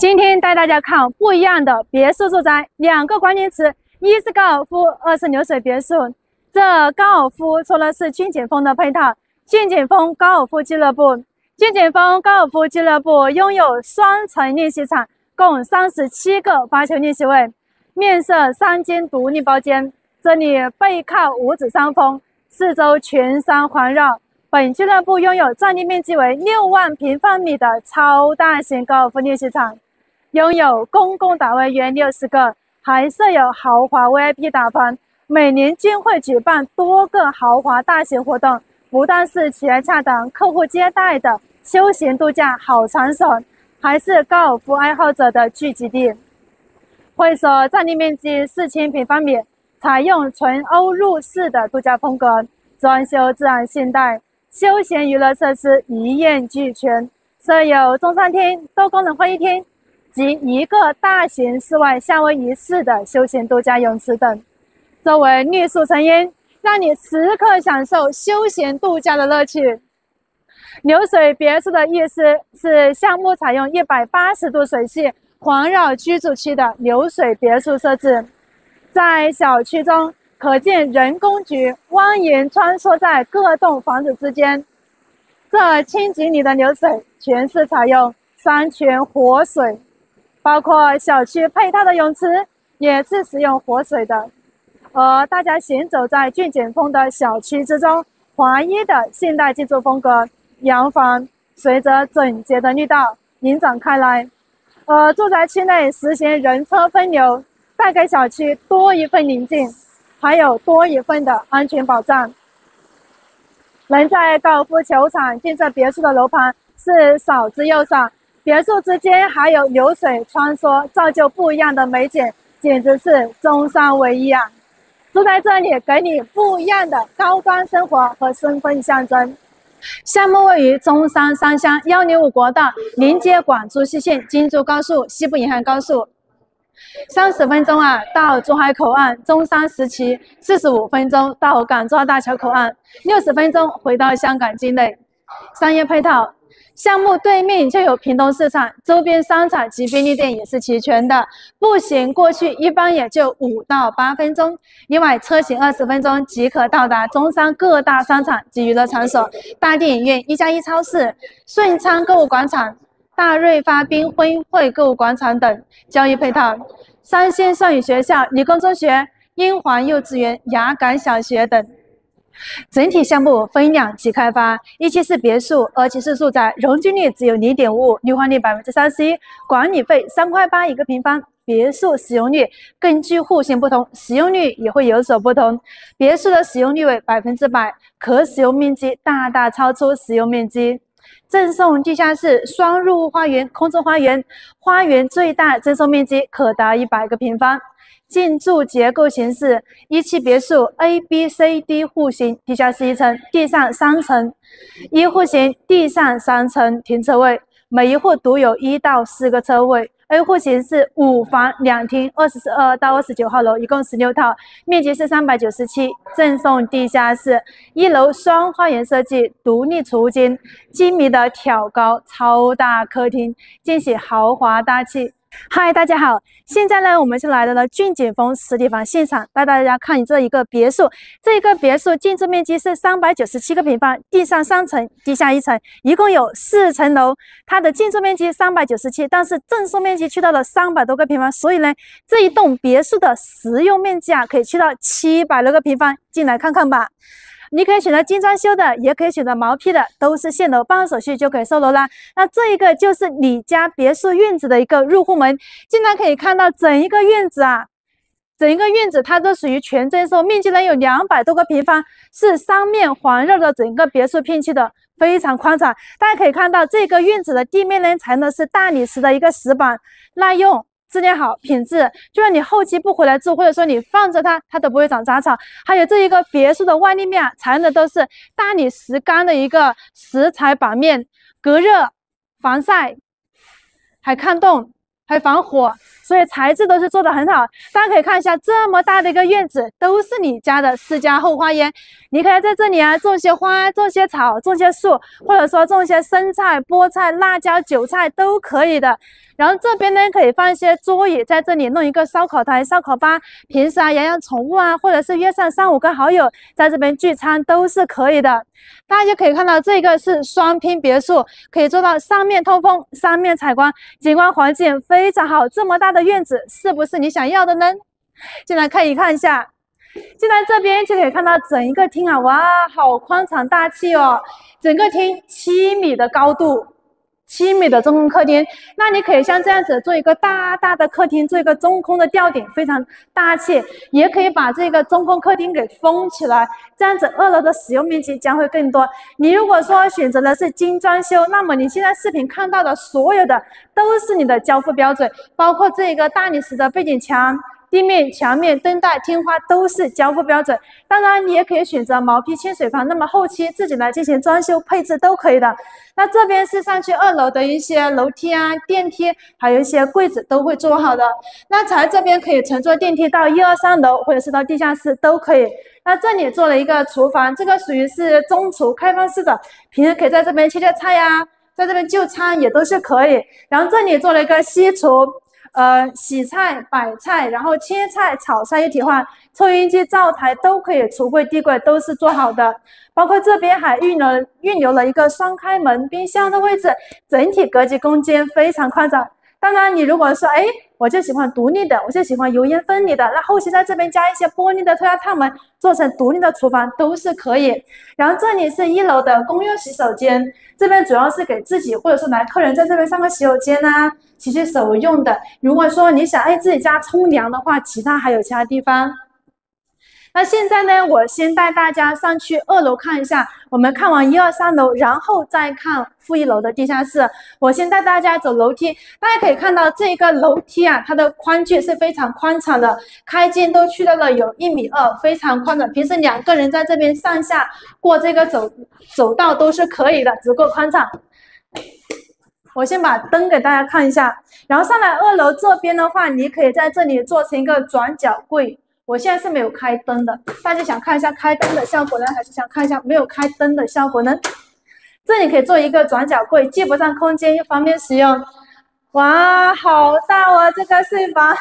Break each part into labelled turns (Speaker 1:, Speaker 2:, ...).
Speaker 1: 今天带大家看不一样的别墅住宅，两个关键词，一是高尔夫，二是流水别墅。这高尔夫说的是俊景峰的配套，俊景峰高尔夫俱乐部。俊景峰高尔夫俱乐部拥有双层练习场，共37个发球练习位，面设3间独立包间，这里背靠五指山峰，四周全山环绕。本俱乐部拥有占地面积为6万平方米的超大型高尔夫练习场，拥有公共打位约60个，还设有豪华 VIP 打房，每年均会举办多个豪华大型活动，不但是企业洽谈、客户接待的休闲度假好场所，还是高尔夫爱好者的聚集地。会所占地面积4000平方米，采用纯欧陆式的度假风格，装修自然现代，休闲娱乐设施一应俱全，设有中餐厅、多功能会议厅及一个大型室外夏威夷式的休闲度假泳池等，周围绿树成荫，让你时刻享受休闲度假的乐趣。流水别墅的意思是项目采用180度水系环绕居住区的流水别墅设置，在小区中可见人工菊蜿蜒穿梭在各栋房子之间。这清井里的流水全是采用山泉活水，包括小区配套的泳池也是使用活水的。而大家行走在俊景峰的小区之中，华一的现代建筑风格，洋房随着整洁的绿道延展开来。住宅区内实行人车分流，带给小区多一份宁静，还有多一份的安全保障。能在高尔夫球场建设别墅的楼盘是少之又少，别墅之间还有流水穿梭，造就不一样的美景，简直是中山唯一啊！住在这里，给你不一样的高端生活和身份象征。项目位于中山三乡105国道，连接广珠西线、京珠高速、西部沿海高速。30分钟到珠海口岸中山石岐，45分钟到港珠澳大桥口岸，60分钟回到香港境内。商业配套，项目对面就有屏东市场，周边商场及便利店也是齐全的，步行过去一般也就5到8分钟。另外，车行20分钟即可到达中山各大商场及娱乐场所、大电影院、1+1超市、顺昌购物广场、大润发缤纷汇购物广场等。教育配套，三星双语学校、理工中学、英华幼稚园、雅港小学等。整体项目分2期开发，一期是别墅，二期是住宅，容积率只有 0.55%， 绿化率 31%， 管理费3.8块一个平方。别墅使用率根据户型不同，使用率也会有所不同。别墅的使用率为100%，可使用面积大大超出使用面积。赠送地下室、双入户花园、空中花园，花园最大赠送面积可达100个平方。建筑结构形式，一期别墅 A、B、C、D 户型，地下室1层，地上3层；一户型地上3层停车位，每一户独有1到4个车位。A 户型是5房2厅，22到29号楼，一共16套，面积是397，赠送地下室。1楼双花园设计，独立储物间，精密的挑高，超大客厅，尽显豪华大气。嗨，大家好，现在呢，我们是来到了俊景峰实体房现场，带大家看这一个别墅。这一个别墅建筑面积是397个平方，地上3层，地下1层，一共有4层楼。它的建筑面积397，但是赠送面积去到了300多个平方，所以呢，这一栋别墅的实用面积可以去到700多个平方。进来看看吧。你可以选择精装修的，也可以选择毛坯的，都是现楼，办手续就可以售楼啦。那这一个就是你家别墅院子的一个入户门，进来可以看到整一个院子整一个院子它都属于全赠售，面积能有200多个平方，是三面环绕着整个别墅片区的，非常宽敞。大家可以看到这个院子的地面呢，采用的是大理石的一个石板，耐用。质量好，品质，就算你后期不回来住，或者说你放着它都不会长杂草。还有这一个别墅的外立面采用的都是大理石钢的一个石材板面，隔热、防晒，还抗冻，还防火，所以材质都是做的很好。大家可以看一下，这么大的一个院子，都是你家的私家后花园。你可以在这里啊种些花，种些草，种些树，或者说种一些生菜、菠菜、辣椒、韭菜都可以的。然后这边呢，可以放一些桌椅，在这里弄一个烧烤台、烧烤吧。平时啊，养养宠物啊，或者是约上3、5个好友在这边聚餐都是可以的。大家就可以看到，这个是双拼别墅，可以做到上面通风、上面采光，景观环境非常好。这么大的院子，是不是你想要的呢？进来看一下。进来这边就可以看到整一个厅啊，哇，好宽敞大气哦！整个厅7米的高度。7米的中空客厅，那你可以像这样子做一个大大的客厅，做一个中空的吊顶，非常大气。也可以把这个中空客厅给封起来，这样子2楼的使用面积将会更多。你如果说选择的是精装修，那么你现在视频看到的所有的都是你的交付标准，包括这个大理石的背景墙。地面、墙面、灯带、天花都是交付标准。当然，你也可以选择毛坯清水房，那么后期自己来进行装修配置都可以的。那这边是上去2楼的一些楼梯啊、电梯，还有一些柜子都会做好的。那在这边可以乘坐电梯到1、2、3楼，或者是到地下室都可以。那这里做了一个厨房，这个属于是中厨开放式的，平时可以在这边切菜呀，在这边就餐也都是可以。然后这里做了一个西厨。洗菜、摆菜，然后切菜、炒菜一体化，抽烟机、灶台都可以，橱柜、地柜都是做好的。包括这边还预留了一个双开门冰箱的位置，整体格局空间非常宽敞。当然，你如果说我就喜欢独立的，我就喜欢油烟分离的，那后期在这边加一些玻璃的推拉趟门，做成独立的厨房都是可以。然后这里是1楼的公用洗手间，这边主要是给自己或者说来客人在这边上个洗手间啊，洗洗手用的。如果说你想自己家冲凉的话，还有其他地方。那现在呢，我先带大家上去2楼看一下。我们看完1、2、3楼，然后再看负1楼的地下室。我先带大家走楼梯，大家可以看到这个楼梯啊，它的宽距是非常宽敞的，开间都去到了有1.2米，非常宽敞。平时2个人在这边上下过这个走道都是可以的，足够宽敞。我先把灯给大家看一下，然后上来2楼这边的话，你可以在这里做成一个转角柜。我现在是没有开灯的，大家想看一下开灯的效果呢，还是想看一下没有开灯的效果呢？这里可以做一个转角柜，既不占空间又方便使用。哇，好大哦，这个睡房。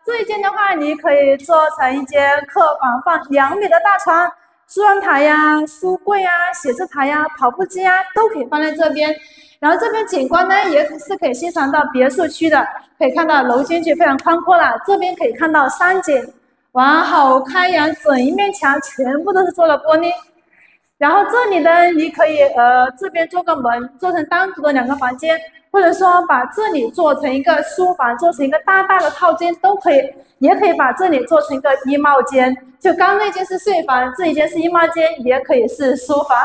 Speaker 1: 这一间的话，你可以做成一间客房，放2米的大床、梳妆台呀、书柜呀、写字台呀、跑步机呀，都可以放在这边。然后这边景观呢，也是可以欣赏到别墅区的，可以看到楼间距非常宽阔了。这边可以看到山景，哇，好开扬，整一面墙全部都是做了玻璃。然后这里呢，你可以这边做个门，做成单独的2个房间，或者说把这里做成一个书房，做成一个大大的套间都可以，也可以把这里做成一个衣帽间。就刚那间是睡房，这一间是衣帽间，也可以是书房。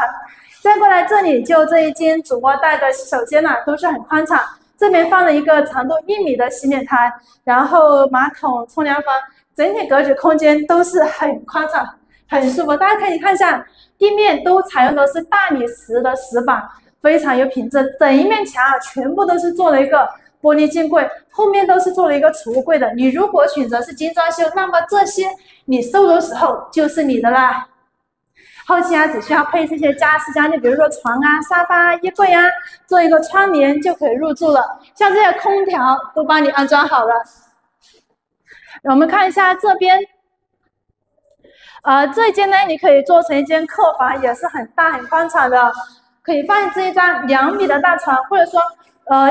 Speaker 1: 再过来这里就这一间主卧带的洗手间了，都是很宽敞。这边放了一个长度1米的洗脸台，然后马桶、冲凉房，整体格局空间都是很宽敞、很舒服。大家可以看一下，地面都采用的是大理石的石板，非常有品质。整一面墙全部都是做了一个玻璃镜柜，后面都是做了一个储物柜的。你如果选择是精装修，那么这些你收的时候就是你的啦。后期只需要配这些家私家电，比如说床啊、沙发、衣柜啊，做一个窗帘就可以入住了。像这些空调都帮你安装好了。我们看一下这边，这一间呢，你可以做成一间客房，也是很大很宽敞的，可以放置一张2米的大床，或者说。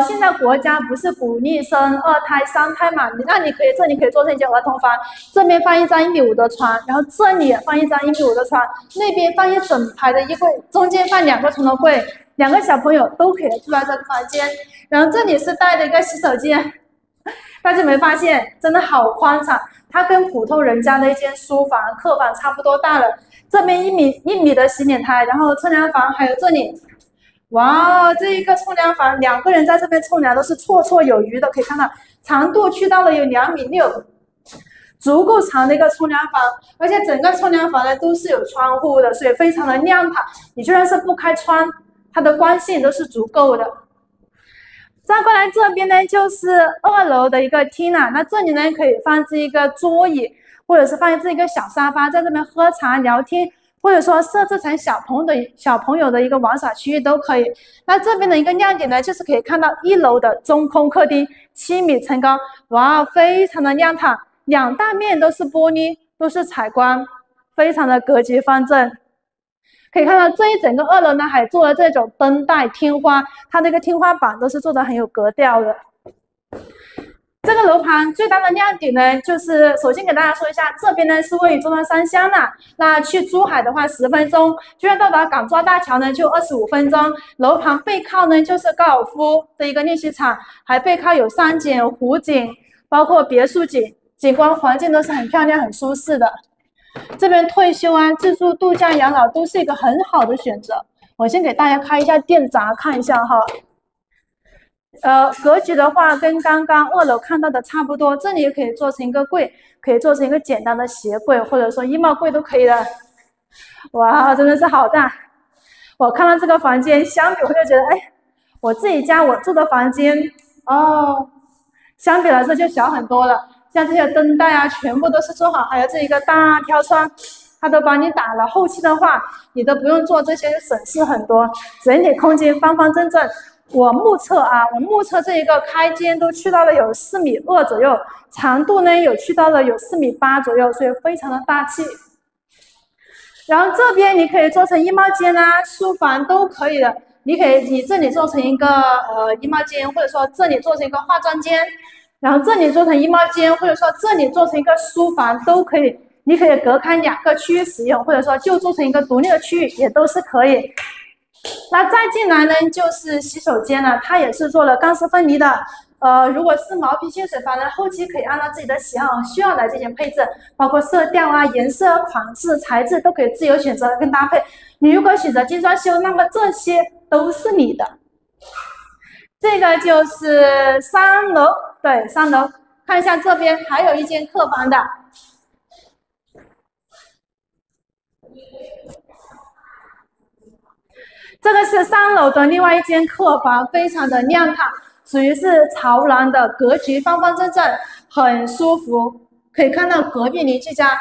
Speaker 1: 现在国家不是鼓励生2胎、3胎嘛？那你可以这里可以做成一间儿童房，这边放一张1.5米的床，然后这里也放一张1.5米的床，那边放一整排的衣柜，中间放2个床头柜，2个小朋友都可以住在这个房间。然后这里是带的一个洗手间，大家有没有发现，真的好宽敞？它跟普通人家的一间书房、客房差不多大了。这边1米的洗脸台，然后冲凉房，还有这里。哇，这一个冲凉房，2个人在这边冲凉都是绰绰有余的，可以看到长度去到了有2.6米，足够长的一个冲凉房，而且整个冲凉房呢都是有窗户的，所以非常的亮堂。你就算是不开窗，它的光线都是足够的。再过来这边呢，就是2楼的一个厅了。那这里呢，可以放置一个桌椅，或者是放置一个小沙发，在这边喝茶聊天，或者说设置成小朋友的一个玩耍区域都可以。那这边的一个亮点呢，就是可以看到1楼的中空客厅，7米层高，哇，非常的亮堂，2大面都是玻璃，都是采光，非常的格局方正。可以看到这一整个2楼呢，还做了这种灯带天花，它这个天花板都是做的很有格调的。这个楼盘最大的亮点呢，就是首先给大家说一下，这边呢是位于中山三乡的，那去珠海的话10分钟，就要到达港珠澳大桥呢就25分钟。楼盘背靠呢就是高尔夫的一个练习场，还背靠有山景、湖景，包括别墅景，景观环境都是很漂亮、很舒适的。这边退休啊、自助度假、养老都是一个很好的选择。我先给大家开一下电闸看一下哈。格局的话跟刚刚2楼看到的差不多，这里也可以做成一个柜，可以做成一个简单的鞋柜，或者说衣帽柜都可以的。哇，真的是好大！我看到这个房间，相比我就觉得，哎，我自己家我住的房间哦，相比来说就小很多了。像这些灯带啊，全部都是做好，还有这一个大挑窗，它都帮你打了。后期的话，你都不用做这些，省事很多。整体空间方方正正。我目测这一个开间都去到了有4.2米左右，长度呢有去到了有4.8米左右，所以非常的大气。然后这边你可以做成衣帽间啊、书房都可以的。你可以这里做成一个衣帽间，或者说这里做成一个化妆间。然后这里做成衣帽间，或者说这里做成一个书房都可以，你可以隔开2个区域使用，或者说就做成一个独立的区域也都是可以。那再进来呢，就是洗手间了，它也是做了钢丝分离的。如果是毛坯清水房呢，后期可以按照自己的喜好需要来进行配置，包括色调啊、颜色、款式、材质都可以自由选择跟搭配。你如果选择精装修，那么这些都是你的。这个就是3楼，对，3楼。看一下这边还有一间客房的，这个是3楼的另外一间客房，非常的亮堂，属于是朝南的格局，方方正正，很舒服。可以看到隔壁邻居家，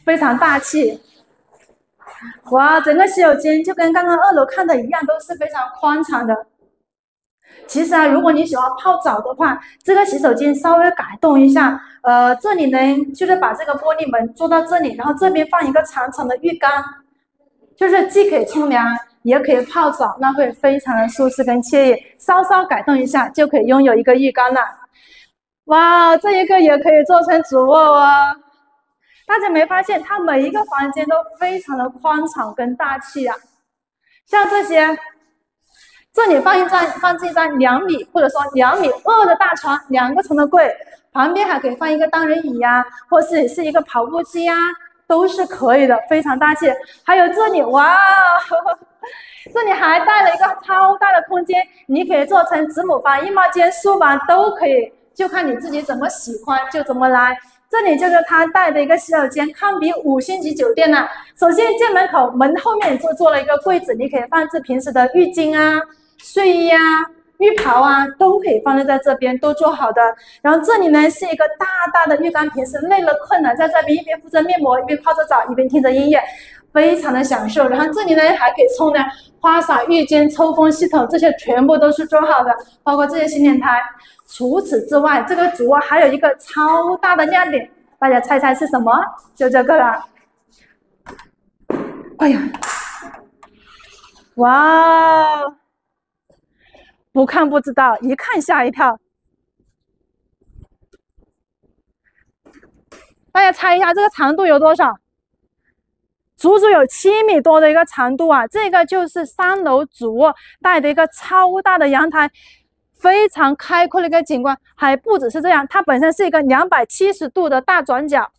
Speaker 1: 非常大气。哇，整个洗手间就跟刚刚2楼看的一样，都是非常宽敞的。其实啊，如果你喜欢泡澡的话，这个洗手间稍微改动一下，这里呢就是把这个玻璃门做到这里，然后这边放一个长长的浴缸，就是既可以冲凉，也可以泡澡，那会非常的舒适跟惬意。稍稍改动一下，就可以拥有一个浴缸了。哇，这一个也可以做成主卧哦。大家没发现，它每一个房间都非常的宽敞跟大气啊。像这些，这里放置一张2米或者说2.2米的大床，2个层的柜，旁边还可以放一个单人椅呀，或是一个跑步机呀，都是可以的，非常大气。还有这里，哇，这里还带了一个超大的空间，你可以做成子母房、衣帽间、书房都可以，就看你自己怎么喜欢就怎么来。这里就是它带的一个洗手间，堪比5星级酒店了。首先进门口，门后面就做了一个柜子，你可以放置平时的浴巾啊、睡衣啊、浴袍啊，都可以放在这边，都做好的。然后这里呢是一个大大的浴缸，平时累了困了，在这边一边敷着面膜，一边泡着澡，一边听着音乐，非常的享受。然后这里呢还可以冲凉、花洒、浴间、抽风系统，这些全部都是做好的，包括这些洗脸台。除此之外，这个主卧还有一个超大的亮点，大家猜猜是什么？就这个了。哎呀，哇，不看不知道，一看吓一跳。大家猜一下这个长度有多少？足足有7米多的一个长度啊！这个就是3楼主卧带的一个超大的阳台。非常开阔的一个景观，还不只是这样，它本身是一个270度的大转角，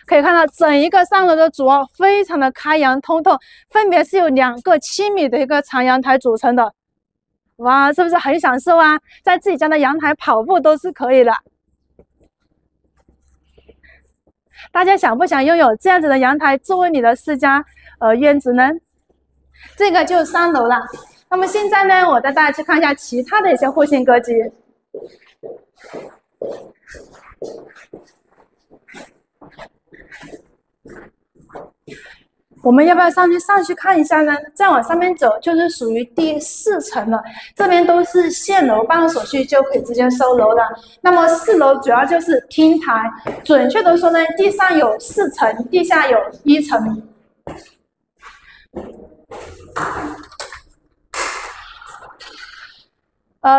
Speaker 1: 可以看到整一个3楼的主卧非常的开阳通透，分别是由2个7米的一个长阳台组成的。哇，是不是很享受啊？在自己家的阳台跑步都是可以的。大家想不想拥有这样子的阳台作为你的私家院子呢？这个就是3楼了。那么现在呢，我带大家去看一下其他的一些户型格局。我们要不要上去看一下呢？再往上面走就是属于第4层了，这边都是现楼，办了手续就可以直接收楼了。那么4楼主要就是厅台，准确的说呢，地上有4层，地下有1层。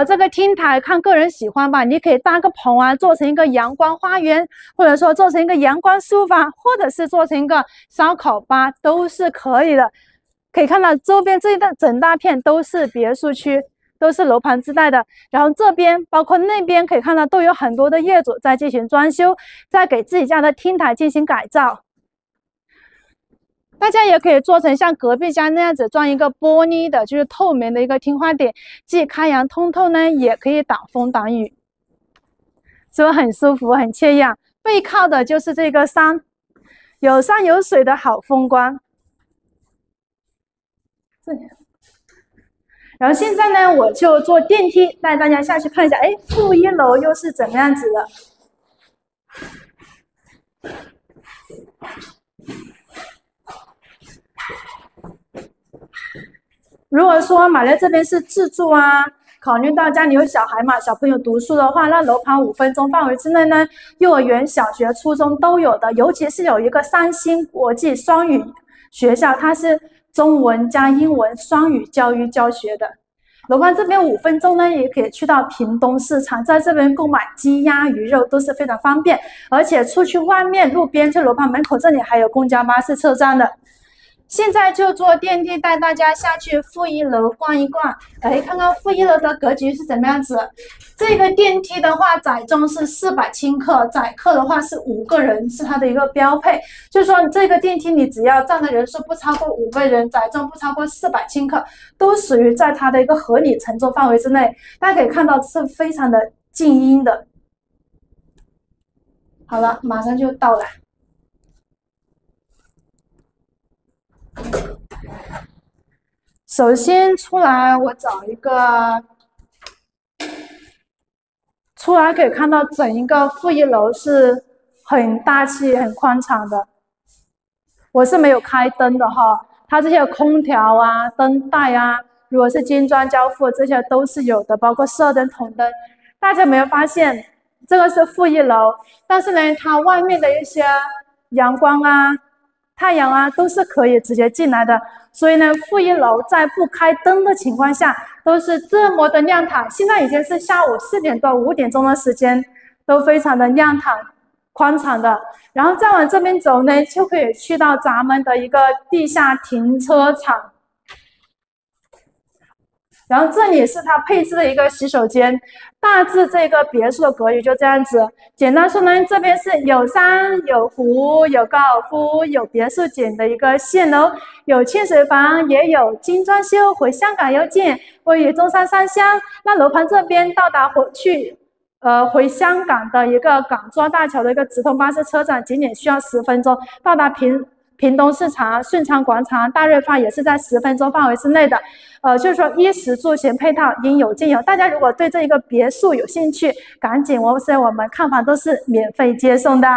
Speaker 1: 这个厅台看个人喜欢吧，你可以搭个棚啊，做成一个阳光花园，或者说做成一个阳光书房，或者是做成一个烧烤吧，都是可以的。可以看到周边这一整大片都是别墅区，都是楼盘自带的。然后这边包括那边可以看到都有很多的业主在进行装修，在给自己家的厅台进行改造。大家也可以做成像隔壁家那样子装一个玻璃的，就是透明的一个天花板，既开阳通透呢，也可以挡风挡雨，是不是很舒服、很惬意啊？背靠的就是这个山，有山有水的好风光。这里。然后现在呢，我就坐电梯带大家下去看一下，哎，负1楼又是怎么样子的？如果说买来这边是自住啊，考虑到家里有小孩嘛，小朋友读书的话，那楼盘5分钟范围之内呢，幼儿园、小学、初中都有的，尤其是有一个3星国际双语学校，它是中文加英文双语教育教学的。楼盘这边5分钟呢，也可以去到屏东市场，在这边购买鸡鸭鱼肉都是非常方便，而且出去外面路边就楼盘门口这里还有公交巴士车站的。现在就坐电梯带大家下去负1楼逛一逛，哎，看看负1楼的格局是怎么样子。这个电梯的话，载重是400轻客，载客的话是5个人，是它的一个标配。就是说，这个电梯你只要站的人数不超过5个人，载重不超过400轻客，都属于在它的一个合理承重范围之内。大家可以看到是非常的静音的。好了，马上就到了。首先出来，我找一个，出来可以看到整一个负1楼是很大气、很宽敞的。我是没有开灯的哈，它这些空调啊、灯带啊，如果是精装交付，这些都是有的，包括射灯、筒灯。大家有没有发现，这个是负1楼，但是呢，它外面的一些阳光啊、太阳啊，都是可以直接进来的。所以呢，负1楼在不开灯的情况下，都是这么的亮堂。现在已经是下午4点多、5点钟的时间，都非常的亮堂、宽敞的。然后再往这边走呢，就可以去到咱们的一个地下停车场。然后这里是它配置的一个洗手间，大致这个别墅的格局就这样子。简单说呢，这边是有山有湖有高尔夫有别墅景的一个现楼，有清水房，也有精装修，回香港又近，位于中山三乡。那楼盘这边到达回香港的一个港珠大桥的一个直通巴士车站，仅仅需要10分钟到达屏东市场、顺昌广场、大润发也是在10分钟范围之内的。就是说衣食住行配套应有尽有。大家如果对这一个别墅有兴趣，赶紧我们看房都是免费接送的。